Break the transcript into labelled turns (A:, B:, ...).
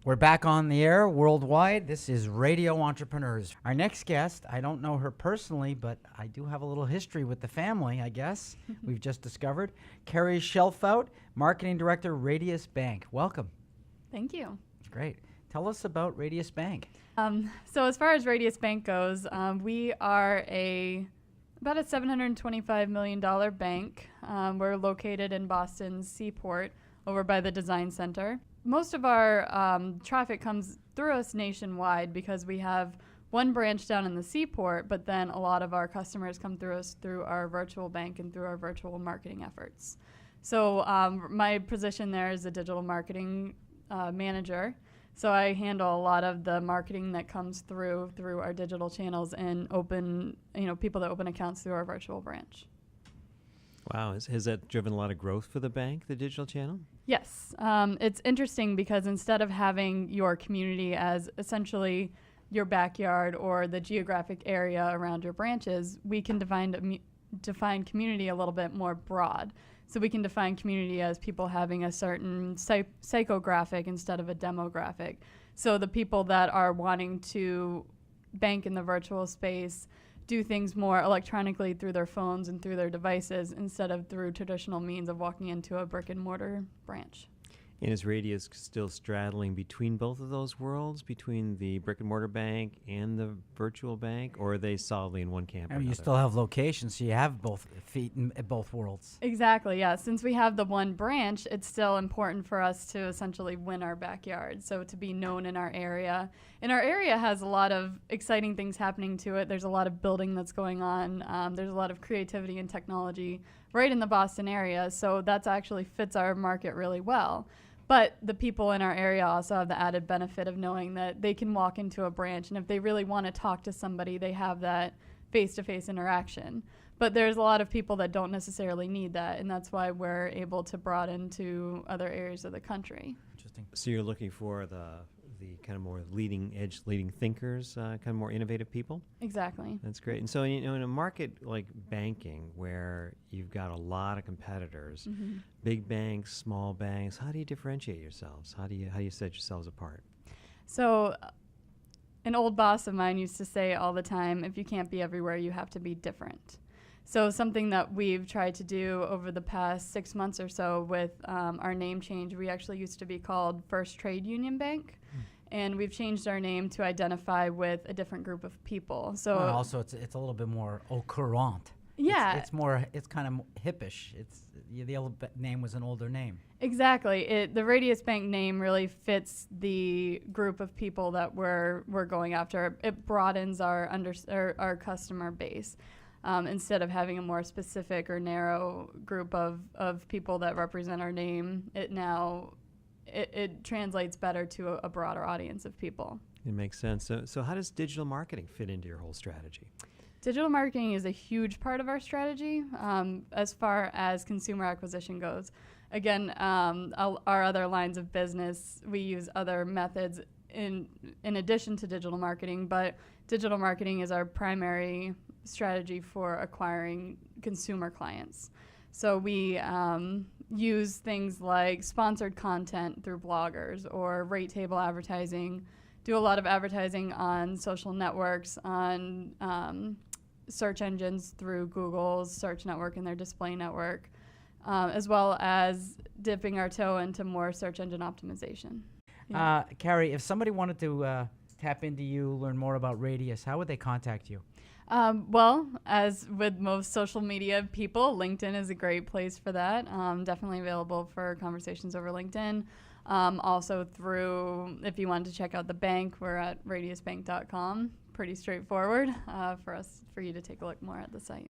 A: We're back on the air worldwide. This is Radio Entrepreneurs. Our next guest, I don't know her personally, but I do have a little history with the family, I guess. We've just discovered. Carie Schelfhaudt, Marketing Director, Radius Bank. Welcome.
B: Thank you.
A: Great. Tell us about Radius Bank.
B: So as far as Radius Bank goes, we are about a $725 million bank. We're located in Boston's Seaport over by the Design Center. Most of our traffic comes through us nationwide because we have one branch down in the Seaport, but then a lot of our customers come through us through our virtual bank and through our virtual marketing efforts. So my position there is a digital marketing manager. So I handle a lot of the marketing that comes through our digital channels and people that open accounts through our virtual branch.
C: Wow, has that driven a lot of growth for the bank, the digital channel?
B: Yes. It's interesting because instead of having your community as essentially your backyard or the geographic area around your branches, we can define community a little bit more broad. So we can define community as people having a certain psychographic instead of a demographic. So the people that are wanting to bank in the virtual space do things more electronically through their phones and through their devices instead of through traditional means of walking into a brick and mortar branch.
C: And is Radius still straddling between both of those worlds, between the brick and mortar bank and the virtual bank, or are they solidly in one camp?
A: You still have locations, so you have both feet in both worlds.
B: Exactly, yeah. Since we have the one branch, it's still important for us to essentially win our backyard, so to be known in our area. And our area has a lot of exciting things happening to it. There's a lot of building that's going on. There's a lot of creativity and technology right in the Boston area, so that actually fits our market really well. But the people in our area also have the added benefit of knowing that they can walk into a branch, and if they really want to talk to somebody, they have that face-to-face interaction. But there's a lot of people that don't necessarily need that, and that's why we're able to broaden to other areas of the country.
A: Interesting.
C: So you're looking for the kind of more leading edge, leading thinkers, kind of more innovative people?
B: Exactly.
C: That's great. And so, in a market like banking where you've got a lot of competitors, big banks, small banks, how do you differentiate yourselves? How do you set yourselves apart?
B: So an old boss of mine used to say all the time, if you can't be everywhere, you have to be different. So something that we've tried to do over the past 6 months or so with our name change, we actually used to be called First Trade Union Bank, and we've changed our name to identify with a different group of people. So
A: also, it's a little bit more au courant.
B: Yeah.
A: It's kind of hippish. The old name was an older name.
B: Exactly. The Radius Bank name really fits the group of people that we're going after. It broadens our customer base. Instead of having a more specific or narrow group of people that represent our name, it translates better to a broader audience of people.
C: It makes sense. So how does digital marketing fit into your whole strategy?
B: Digital marketing is a huge part of our strategy as far as consumer acquisition goes. Again, our other lines of business, we use other methods in addition to digital marketing, but digital marketing is our primary strategy for acquiring consumer clients. So we use things like sponsored content through bloggers or rate table advertising, do a lot of advertising on social networks, on search engines through Google's search network and their display network, as well as dipping our toe into more search engine optimization. Yeah.
A: Carie, if somebody wanted to tap into you, learn more about Radius, how would they contact you?
B: Well, as with most social media people, LinkedIn is a great place for that. Definitely available for conversations over LinkedIn. Also through, if you wanted to check out the bank, we're at radiusbank.com. Pretty straightforward for you to take a look more at the site.